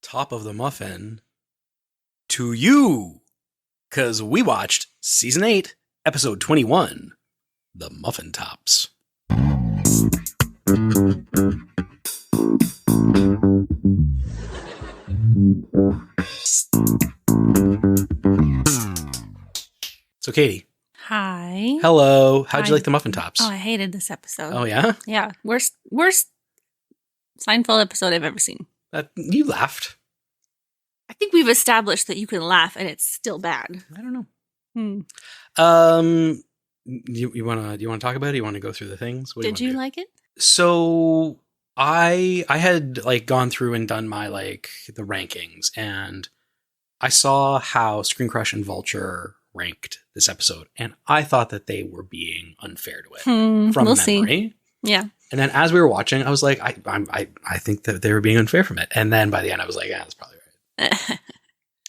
top of the muffin to you, because we watched Season 8, Episode 21, The Muffin Tops. So, Katie. Hi. Hello. How'd you like the Muffin Tops? Oh, I hated this episode. Oh, yeah? Yeah. Worst Seinfeld episode I've ever seen. You laughed. I think we've established that you can laugh and it's still bad. I don't know. Hmm. You want to talk about it? You want to go through the things? Did you like it? So I had like gone through and done my the rankings, and I saw how Screen Crush and Vulture ranked this episode, and I thought that they were being unfair to it from we'll memory. See. Yeah. And then as we were watching, I was like, I think that they were being unfair from it. And then by the end, I was like, yeah, that's probably right.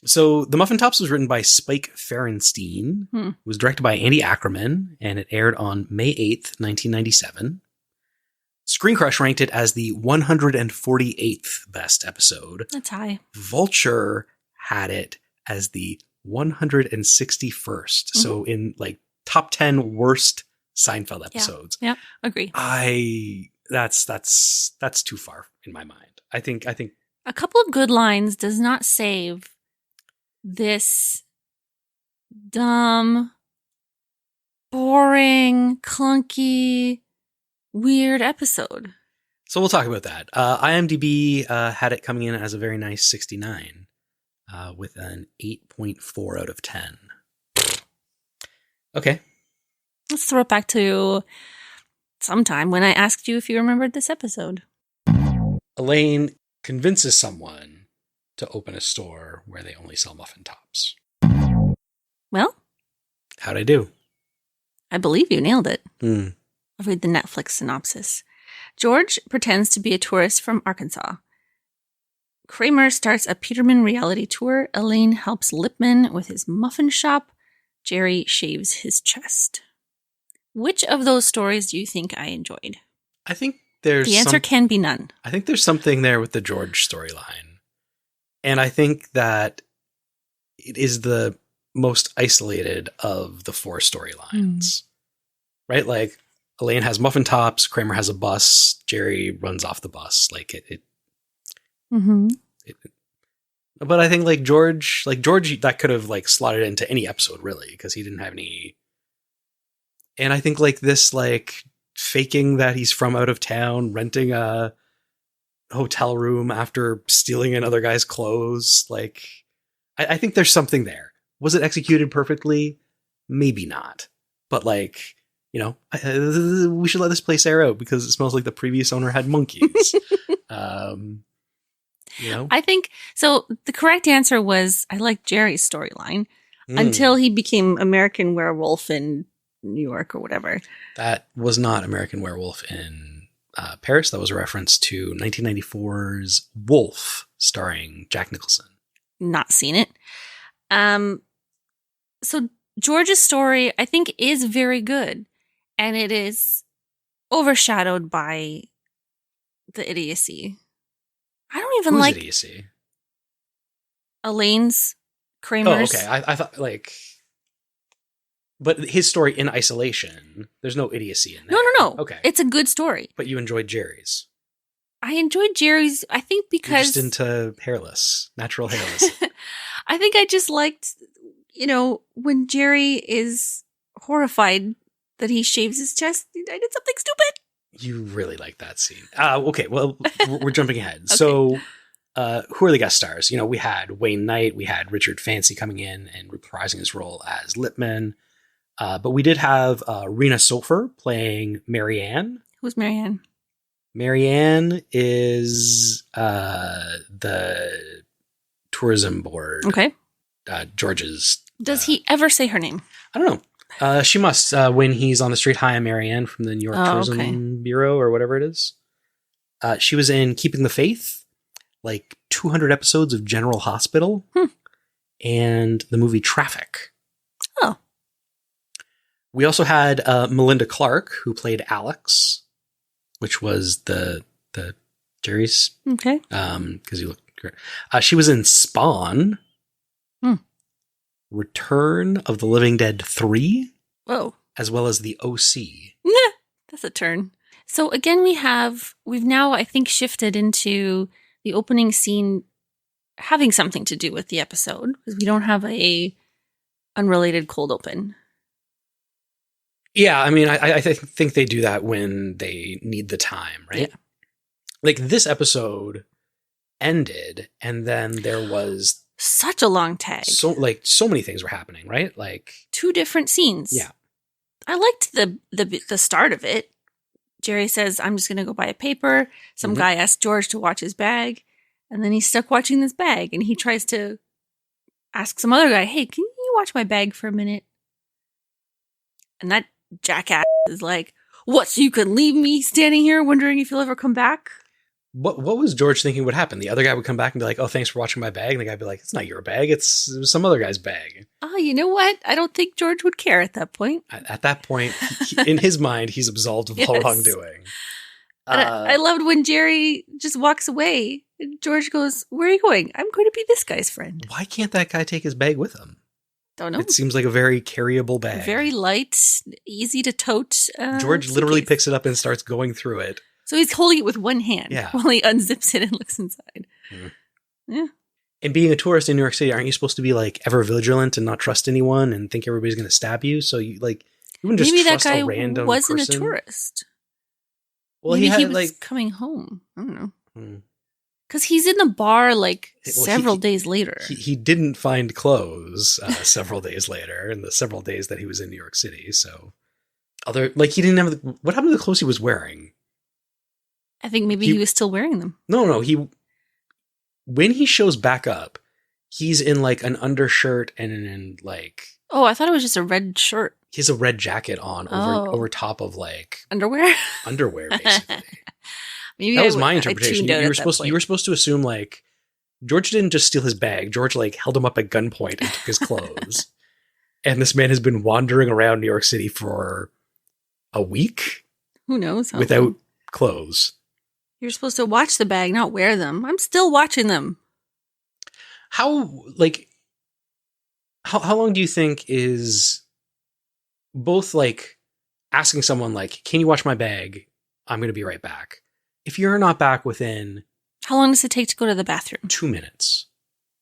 So The Muffin Tops was written by Spike Ferenstein. It was directed by Andy Ackerman, and it aired on May 8th, 1997. Screen Crush ranked it as the 148th best episode. That's high. Vulture had it as the 161st. So in top 10 worst Seinfeld episodes. Yeah, agree. That's too far in my mind. I think a couple of good lines does not save this dumb, boring, clunky, weird episode. So we'll talk about that. IMDb had it coming in as a very nice 69 with an 8.4 out of 10. Okay. Let's throw it back to sometime when I asked you if you remembered this episode. Elaine convinces someone to open a store where they only sell muffin tops. Well? How'd I do? I believe you nailed it. I'll read the Netflix synopsis. George pretends to be a tourist from Arkansas. Kramer starts a Peterman reality tour. Elaine helps Lipman with his muffin shop. Jerry shaves his chest. Which of those stories do you think I enjoyed? I think there's the answer can be none. I think there's something there with the George storyline. And I think that it is the most isolated of the four storylines. Right? Like, Elaine has muffin tops, Kramer has a bus, Jerry runs off the bus. But I think George, that could have slotted into any episode really, because he didn't have any. And I think this faking that he's from out of town, renting a hotel room after stealing another guy's clothes. I think there's something there. Was it executed perfectly? Maybe not. But we should let this place air out because it smells like the previous owner had monkeys. I think so. The correct answer was I like Jerry's storyline until he became American Werewolf in New York or whatever. That was not American Werewolf in Paris. That was a reference to 1994's Wolf, starring Jack Nicholson. Not seen it. So George's story, I think, is very good, and it is overshadowed by the idiocy. I don't even like idiocy. Elaine's, Kramer's. Oh, okay. I thought but his story in isolation, there's no idiocy in there. No. Okay. It's a good story. But you enjoyed Jerry's. I enjoyed Jerry's, I think because... You're just into natural hairless. I think I just liked, when Jerry is horrified that he shaves his chest. I did something stupid. You really like that scene. Okay, well, we're jumping ahead. Okay. So, who are the guest stars? We had Wayne Knight, we had Richard Fancy coming in and reprising his role as Lipman. But we did have Rena Sofer playing Marianne. Who's Marianne? Marianne is the tourism board. Okay. George's. Does he ever say her name? I don't know. She must when he's on the street. Hi, I'm Marianne from the New York Tourism Bureau or whatever it is. She was in Keeping the Faith, 200 episodes of General Hospital, and the movie Traffic. Oh. We also had Melinda Clark, who played Alex, which was the Jerry's. Okay. Because you look She was in Spawn, Hmm. Return of the Living Dead 3, Whoa. as well as the OC. Nah, that's a turn. So again, we've now, I think, shifted into the opening scene having something to do with the episode, because we don't have a unrelated cold open. Yeah, I mean, I think they do that when they need the time, right? Yeah. Like, this episode ended, and then there was Such a long tag. so many things were happening, right? Like 2 different scenes. Yeah. I liked the start of it. Jerry says, I'm just going to go buy a paper. Some guy asks George to watch his bag, and then he's stuck watching this bag, and he tries to ask some other guy, hey, can you watch my bag for a minute? And that jackass is like, what, so you can leave me standing here wondering if you'll ever come back? What was George thinking would happen? The other guy would come back and be like, oh, thanks for watching my bag. And the guy would be like, it's not your bag. It was some other guy's bag. Oh, you know what? I don't think George would care at that point. At that point, in his mind, he's absolved of all wrongdoing. I loved when Jerry just walks away. And George goes, where are you going? I'm going to be this guy's friend. Why can't that guy take his bag with him? Don't know. It seems like a very carryable bag. Very light, easy to tote. George literally picks it up and starts going through it. So he's holding it with one hand while he unzips it and looks inside. Yeah. And being a tourist in New York City, aren't you supposed to be like ever vigilant and not trust anyone and think everybody's going to stab you? So you wouldn't just maybe trust that guy a random wasn't person. a tourist. Well, maybe he was like coming home. I don't know. Because he's in the bar several days later. He didn't find clothes several days later, in the several days that he was in New York City. So he didn't have what happened to the clothes he was wearing? I think maybe he was still wearing them. No. When he shows back up, he's in like an undershirt and in like. Oh, I thought it was just a red shirt. He has a red jacket on over top of like underwear. Underwear, basically. Maybe that was my interpretation. You were supposed to assume like George didn't just steal his bag. George like held him up at gunpoint and took his clothes. And this man has been wandering around New York City for a week. Who knows? Without clothes. You're supposed to watch the bag, not wear them. I'm still watching them. How long do you think is both like asking someone like, can you watch my bag? I'm going to be right back. If you're not back within... How long does it take to go to the bathroom? 2 minutes.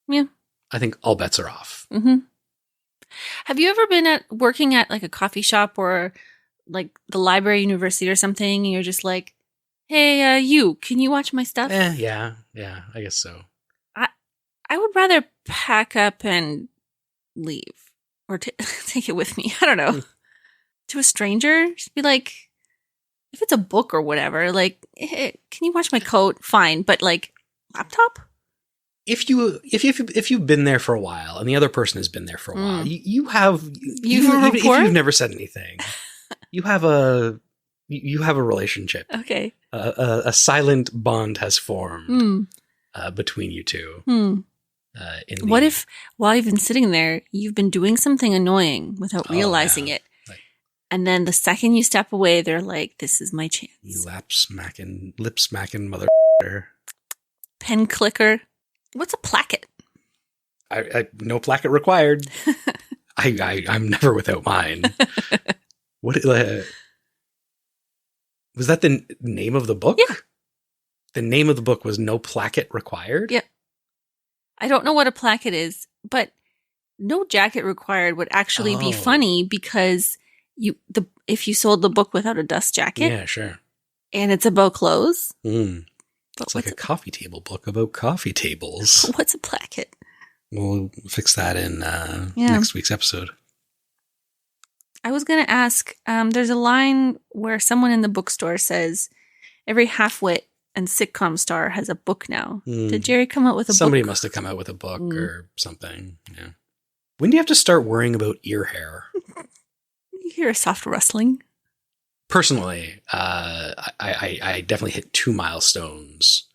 Yeah. I think all bets are off. Mm-hmm. Have you ever been working at like a coffee shop or like the library, university or something, and you're just like, hey, can you watch my stuff? Yeah, I guess so. I would rather pack up and leave or take it with me. I don't know. To a stranger, just be like, if it's a book or whatever, like, hey, can you watch my coat? Fine, but like, laptop? If you've been there for a while and the other person has been there for a while, you have even if you've never said anything, you have a relationship. Okay, a silent bond has formed between you two. What if while you've been sitting there, you've been doing something annoying without realizing it? And then the second you step away, they're like, this is my chance. You lip smacking mother. Pen clicker. What's a placket? I no placket required. I'm never without mine. What was that the name of the book? Yeah. The name of the book was No Placket Required? Yeah. I don't know what a placket is, but no jacket required would actually be funny because if you sold the book without a dust jacket. Yeah, sure. And it's about clothes. It's like a coffee table book about coffee tables. What's a placket? We'll fix that in next week's episode. I was going to ask, there's a line where someone in the bookstore says, every half-wit and sitcom star has a book now. Did Jerry come out with a book? Somebody must have come out with a book or something. Yeah. When do you have to start worrying about ear hair? You hear a soft rustling. Personally, I definitely hit 2 milestones.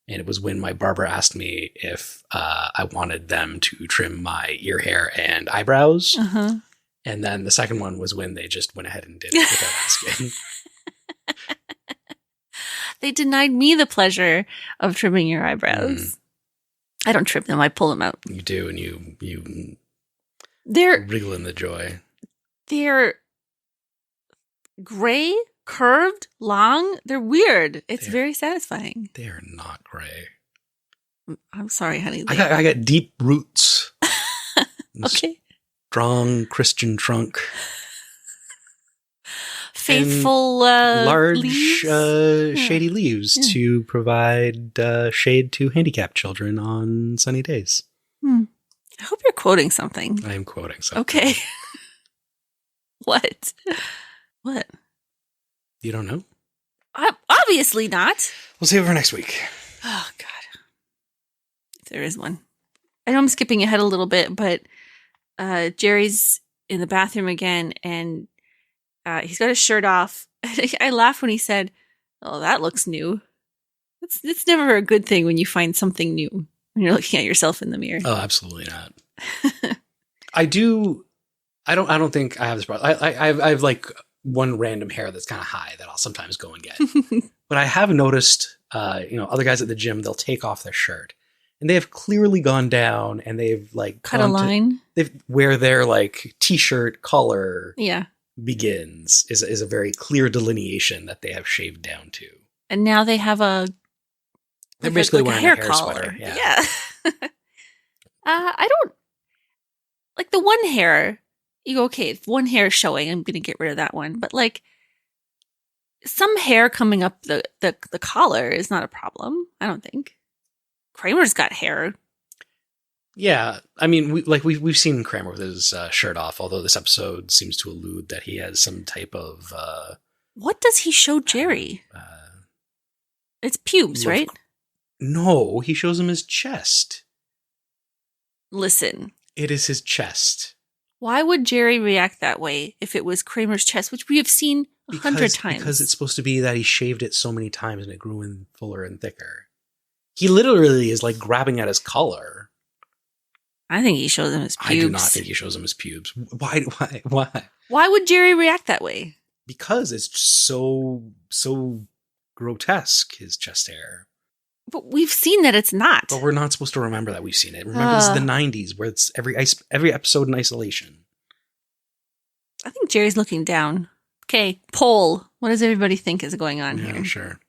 And it was when my barber asked me if I wanted them to trim my ear hair and eyebrows. Uh-huh. And then the second one was when they just went ahead and did it without asking. They denied me the pleasure of trimming your eyebrows. I don't trim them. I pull them out. You do, and you They're wriggle in the joy. They're gray, curved, long. They're weird. It's very satisfying. They are not gray. I'm sorry, honey. I got deep roots. Okay. Strong Christian trunk. Faithful large leaves? shady leaves to provide shade to handicapped children on sunny days. I hope you're quoting something. I am quoting something. Okay. What? What? You don't know? Obviously not. We'll save it for next week. Oh, God. If there is one. I know I'm skipping ahead a little bit, but Jerry's in the bathroom again, and he's got his shirt off. I laughed when he said, "Oh, that looks new." It's never a good thing when you find something new when you're looking at yourself in the mirror. Oh, absolutely not. I don't think I have this problem. I have like one random hair that's kind of high that I'll sometimes go and get. But I have noticed, other guys at the gym, they'll take off their shirt and they have clearly gone down and they've like cut a line. Where their like t-shirt collar begins is a very clear delineation that they have shaved down to. And now they have they're basically wearing a hair collar. sweater. Yeah. I don't like the one hair. You go, okay, if one hair is showing, I'm going to get rid of that one. But like some hair coming up the collar is not a problem, I don't think. Kramer's got hair. Yeah, I mean, we've seen Kramer with his shirt off, although this episode seems to allude that he has some type of. What does he show Jerry? It's pubes, right? No, he shows him his chest. Listen, it is his chest. Why would Jerry react that way if it was Kramer's chest, which we have seen 100 times? Because it's supposed to be that he shaved it so many times and it grew in fuller and thicker. He literally is like grabbing at his collar. I think he shows him his pubes. I do not think he shows him his pubes. Why? Why would Jerry react that way? Because it's so grotesque, his chest hair. But we've seen that it's not. But we're not supposed to remember that we've seen it. Remember, this is the 90s where it's every episode in isolation. I think Jerry's looking down. Okay, poll. What does everybody think is going on here? Sure.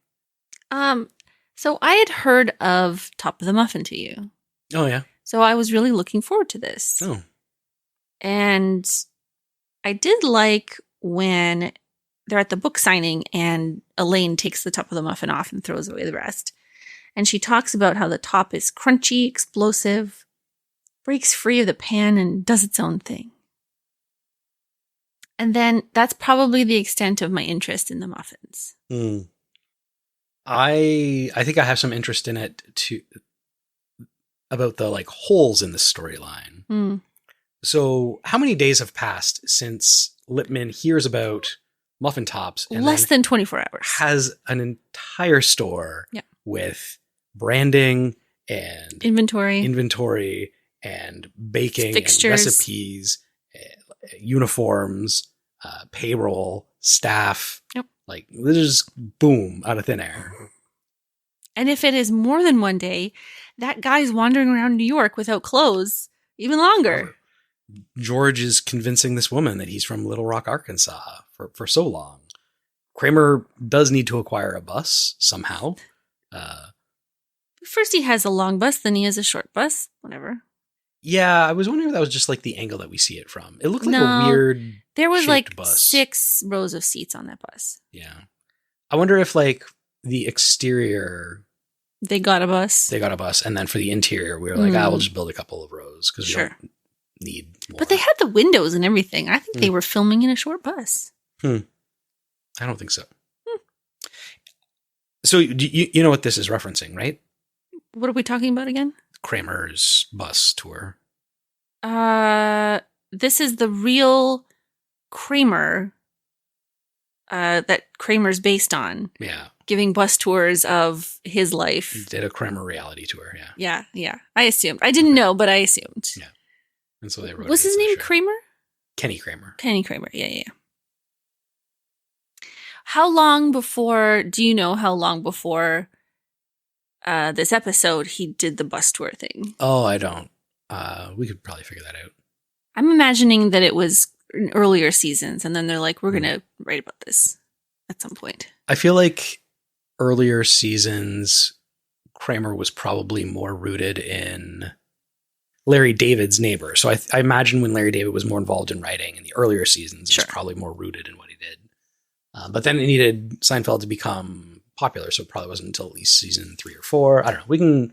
So I had heard of Top of the Muffin to you. Oh, yeah. So I was really looking forward to this. Oh. And I did like when they're at the book signing and Elaine takes the top of the muffin off and throws away the rest. And she talks about how the top is crunchy, explosive, breaks free of the pan and does its own thing. And then that's probably the extent of my interest in the muffins. I think I have some interest in it too, about the like holes in the storyline. So how many days have passed since Lipman hears about muffin tops? And less than 24 hours. Has an entire store with branding and inventory and baking fixtures, and recipes, uniforms, payroll, staff. Yep. Like this is boom out of thin air. And if it is more than one day, that guy's wandering around New York without clothes even longer. George is convincing this woman that he's from Little Rock, Arkansas for so long. Kramer does need to acquire a bus somehow. First he has a long bus, then he has a short bus, whatever. Yeah, I was wondering if that was just like the angle that we see it from. It looked like a weird there was like bus. 6 rows of seats on that bus. Yeah. I wonder if like the exterior... They got a bus. And then for the interior, we were like, we'll just build a couple of rows because we don't need more. But they had the windows and everything. I think they were filming in a short bus. I don't think so. So you know what this is referencing, right? What are we talking about again? Kramer's bus tour. This is the real Kramer that Kramer's based on. Yeah. Giving bus tours of his life. He did a Kramer reality tour, yeah. Yeah. I assumed. I didn't know, but I assumed. Yeah. And so they wrote. Was his name Kramer? Kenny Kramer. Yeah. How long before, do you know how long before this episode, he did the bus tour thing. Oh, I don't. We could probably figure that out. I'm imagining that it was in earlier seasons, and then they're like, we're going to write about this at some point. I feel like earlier seasons, Kramer was probably more rooted in Larry David's neighbor. So I imagine when Larry David was more involved in writing in the earlier seasons, he was probably more rooted in what he did. But then it needed Seinfeld to become popular, so it probably wasn't until at least season 3 or 4. I don't know.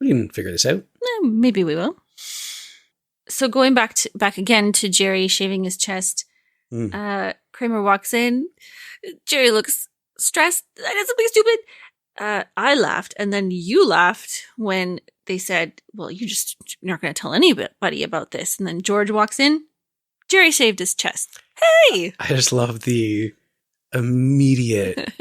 We can figure this out. Maybe we will. So going back again to Jerry shaving his chest, Kramer walks in. Jerry looks stressed. I did something stupid. I laughed, and then you laughed when they said, well, you're not going to tell anybody about this. And then George walks in. Jerry shaved his chest. Hey! I just love the immediate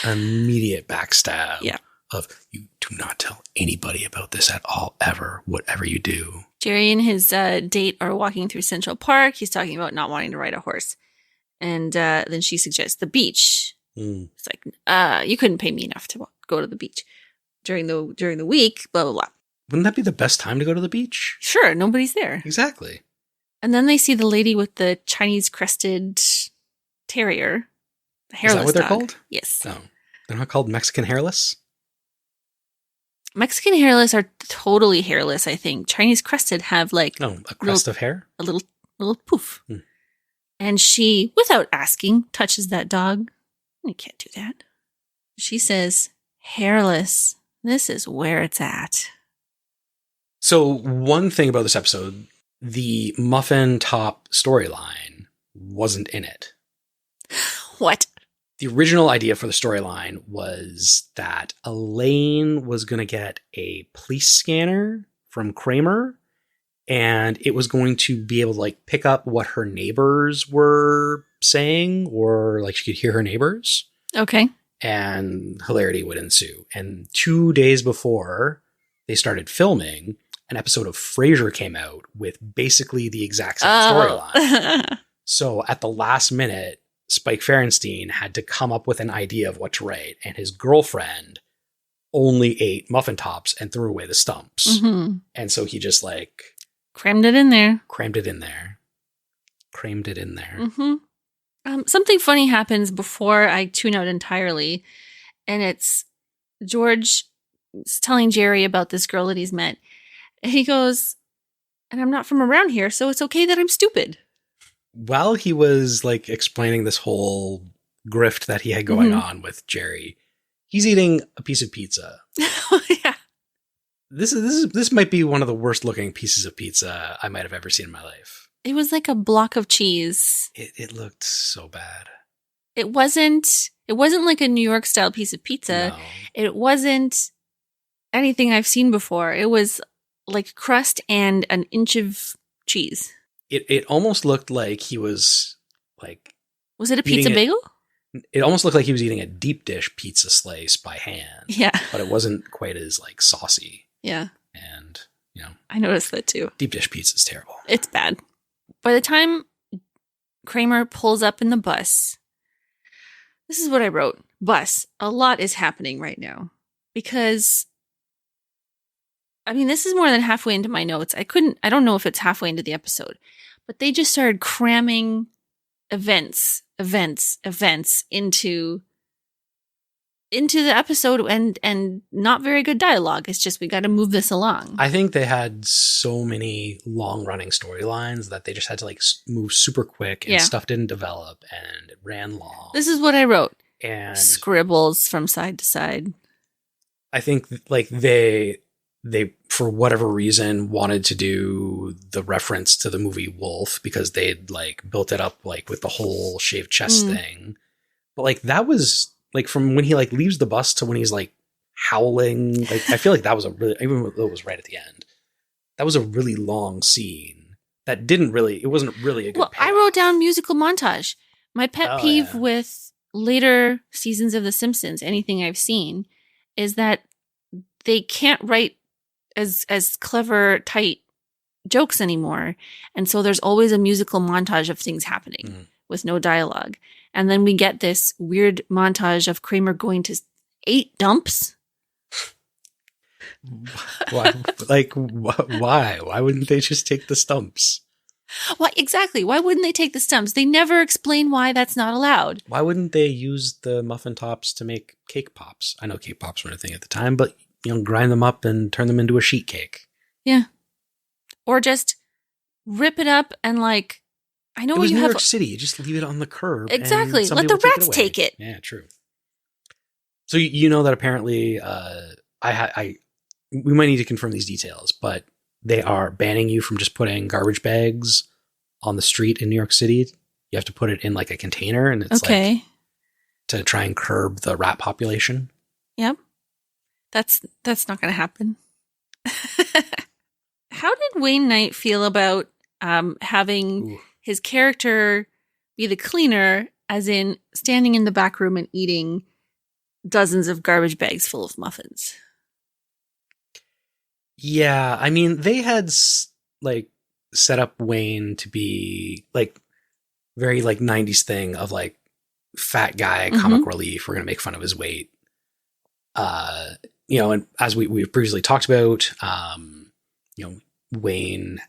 backstab of, you do not tell anybody about this at all, ever, whatever you do. Jerry and his date are walking through Central Park. He's talking about not wanting to ride a horse. And then she suggests the beach. It's like, you couldn't pay me enough to go to the beach during the week, blah, blah, blah. Wouldn't that be the best time to go to the beach? Sure, nobody's there. Exactly. And then they see the lady with the Chinese crested terrier. The hairless Is that what they're dog. called? Yes. No. They're not called Mexican hairless? Mexican hairless are totally hairless, I think. Chinese crested have like... No, a crest of hair? A little poof. And she, without asking, touches that dog. You can't do that. She says, hairless, this is where it's at. So one thing about this episode, the Muffin top storyline wasn't in it. What? The original idea for the storyline was that Elaine was going to get a police scanner from Kramer, and it was going to be able to like pick up what her neighbors were saying, or like she could hear her neighbors. Okay. And hilarity would ensue. And 2 days before they started filming, an episode of Frasier came out with basically the exact same storyline. So at the last minute, Spike Ferenstein had to come up with an idea of what to write, and his girlfriend only ate muffin tops and threw away the stumps. Mm-hmm. And so he just like... Crammed it in there. Crammed it in there. Mm-hmm. Something funny happens before I tune out entirely, and it's George telling Jerry about this girl that he's met. And he goes, and I'm not from around here, so it's okay that I'm stupid. While he was like explaining this whole grift that he had going on with Jerry, he's eating a piece of pizza. Yeah. This might be one of the worst looking pieces of pizza I might have ever seen in my life. It was like a block of cheese. It looked so bad. It wasn't like a New York style piece of pizza. No. It wasn't anything I've seen before. It was like crust and an inch of cheese. It almost looked like he was like... Was it a pizza bagel? It almost looked like he was eating a deep dish pizza slice by hand. Yeah. But it wasn't quite as like saucy. Yeah. And, you know. I noticed that too. Deep dish pizza is terrible. It's bad. By the time Kramer pulls up in the bus, this is what I wrote. Bus. A lot is happening right now. Because... I mean, this is more than halfway into my notes. I don't know if it's halfway into the episode, but they just started cramming events into the episode and not very good dialogue. It's just, we got to move this along. I think they had so many long running storylines that they just had to like move super quick and stuff didn't develop and it ran long. This is what I wrote. And scribbles from side to side. I think like they for whatever reason wanted to do the reference to the movie Wolf because they'd like built it up like with the whole shaved chest thing. But like that was like from when he like leaves the bus to when he's like howling. Like I feel like that was even though it was right at the end, that was a really long scene that it wasn't really a good payoff. I wrote down musical montage. My pet peeve with later seasons of The Simpsons, anything I've seen, is that they can't write as clever, tight jokes anymore. And so there's always a musical montage of things happening with no dialogue. And then we get this weird montage of Kramer going to 8 dumps. Why? Like, why? Why wouldn't they just take the stumps? Why exactly? Why wouldn't they take the stumps? They never explain why that's not allowed. Why wouldn't they use the muffin tops to make cake pops? I know cake pops weren't a thing at the time, but grind them up and turn them into a sheet cake. Yeah. Or just rip it up and like, I know it was you New have York City. You just leave it on the curb. Exactly. And let the rats take it. Yeah, true. So you know that apparently, we might need to confirm these details, but they are banning you from just putting garbage bags on the street in New York City. You have to put it in like a container, and it's like to try and curb the rat population. Yep. That's not going to happen. How did Wayne Knight feel about having his character be the cleaner, as in standing in the back room and eating dozens of garbage bags full of muffins? Yeah, I mean, they had like set up Wayne to be like very like 90s thing of like fat guy comic relief. We're going to make fun of his weight. And as we've previously talked about, Wayne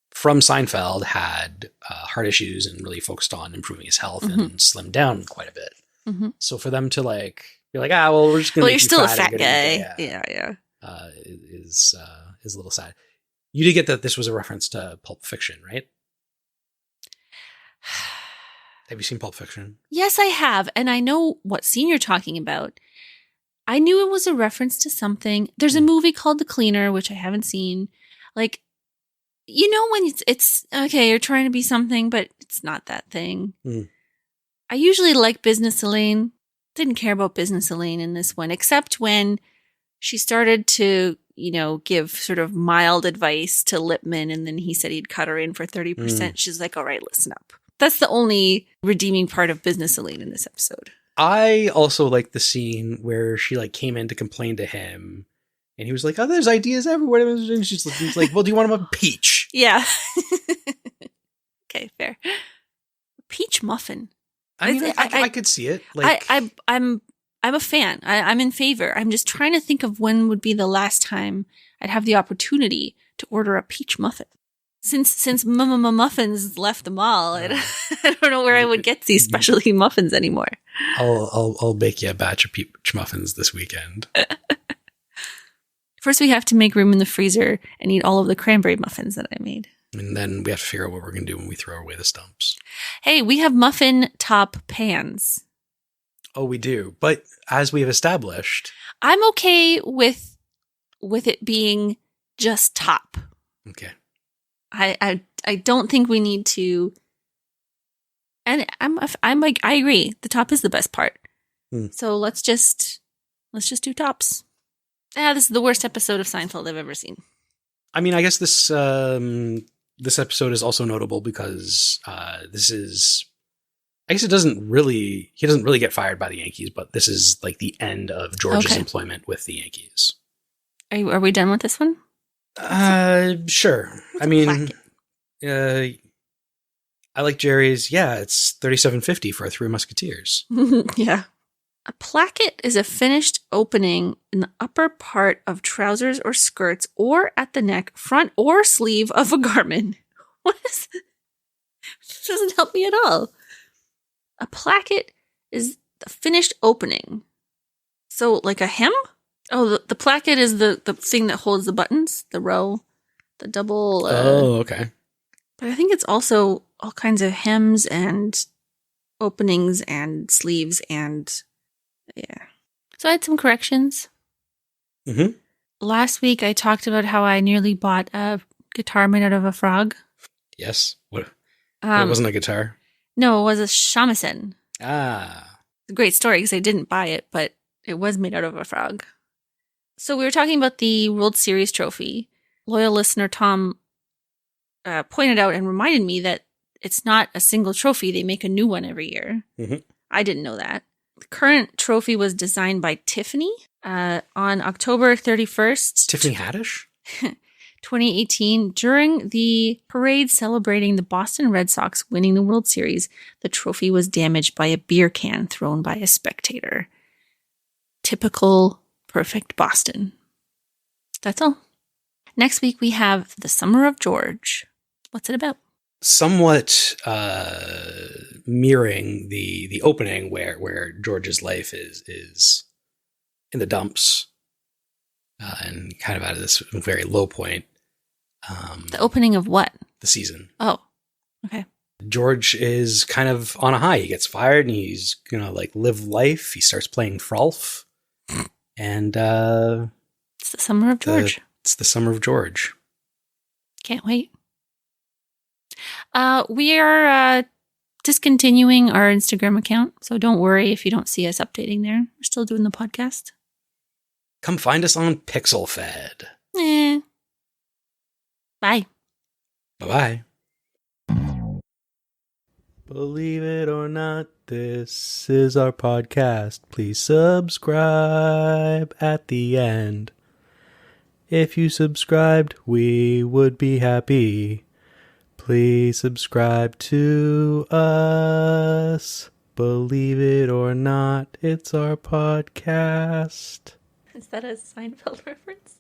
from Seinfeld had heart issues and really focused on improving his health and slimmed down quite a bit. So for them to like be like, well, we're just going to you're still a fat guy. Yeah. Is a little sad. You did get that this was a reference to Pulp Fiction, right? Have you seen Pulp Fiction? Yes, I have. And I know what scene you're talking about. I knew it was a reference to something. There's a movie called The Cleaner, which I haven't seen. Like, when it's okay, you're trying to be something, but it's not that thing. I usually like Business Elaine. Didn't care about Business Elaine in this one, except when she started to, give sort of mild advice to Lipman, and then he said he'd cut her in for 30%. She's like, all right, listen up. That's the only redeeming part of Business Elaine in this episode. I also like the scene where she like came in to complain to him, and he was like, "Oh, there's ideas everywhere." And she's like, "Well, do you want them a peach?" Yeah. Okay, fair. Peach muffin. I mean, I could see it. Like, I'm a fan. I'm in favor. I'm just trying to think of when would be the last time I'd have the opportunity to order a peach muffin. Since Muffins left the mall, I don't know where I would get these specialty muffins anymore. I'll bake you a batch of peach muffins this weekend. First, we have to make room in the freezer and eat all of the cranberry muffins that I made. And then we have to figure out what we're going to do when we throw away the stumps. Hey, we have muffin top pans. Oh, we do. But as we have established, I'm okay with it being just top. Okay. I don't think we need to. And I'm like, I agree. The top is the best part. So let's just do tops. This is the worst episode of Seinfeld I've ever seen. I mean, I guess this episode is also notable because this is, I guess he doesn't really get fired by the Yankees, but this is like the end of George's employment with the Yankees. Are we done with this one? Sure. I mean, I like Jerry's. Yeah, it's $37.50 for Three Musketeers. Yeah. A placket is a finished opening in the upper part of trousers or skirts or at the neck, front or sleeve of a garment. What is this? This doesn't help me at all. A placket is the finished opening. So like a hem? Oh, the placket is the thing that holds the buttons, the row, the double. Okay. But I think it's also all kinds of hems and openings and sleeves and yeah. So I had some corrections. Last week I talked about how I nearly bought a guitar made out of a frog. Yes. What? It wasn't a guitar? No, it was a shamisen. Ah. It's a great story because I didn't buy it, but it was made out of a frog. So we were talking about the World Series trophy. Loyal listener Tom pointed out and reminded me that it's not a single trophy. They make a new one every year. I didn't know that. The current trophy was designed by Tiffany on October 31st. Tiffany Haddish? 2018. During the parade celebrating the Boston Red Sox winning the World Series, the trophy was damaged by a beer can thrown by a spectator. Typical perfect Boston. That's all. Next week, we have The Summer of George. What's it about? Somewhat mirroring the opening where George's life is in the dumps and kind of at this very low point. The opening of what? The season. Oh, okay. George is kind of on a high. He gets fired and he's gonna like live life. He starts playing Frolf. And it's the summer of George. It's the summer of George. Can't wait. We are discontinuing our Instagram account, so don't worry if you don't see us updating there. We're still doing the podcast. Come find us on PixelFed. Bye. Bye-bye. Believe it or not, this is our podcast. Please subscribe at the end. If you subscribed, we would be happy. Please subscribe to us. Believe it or not, it's our podcast. Is that a Seinfeld reference?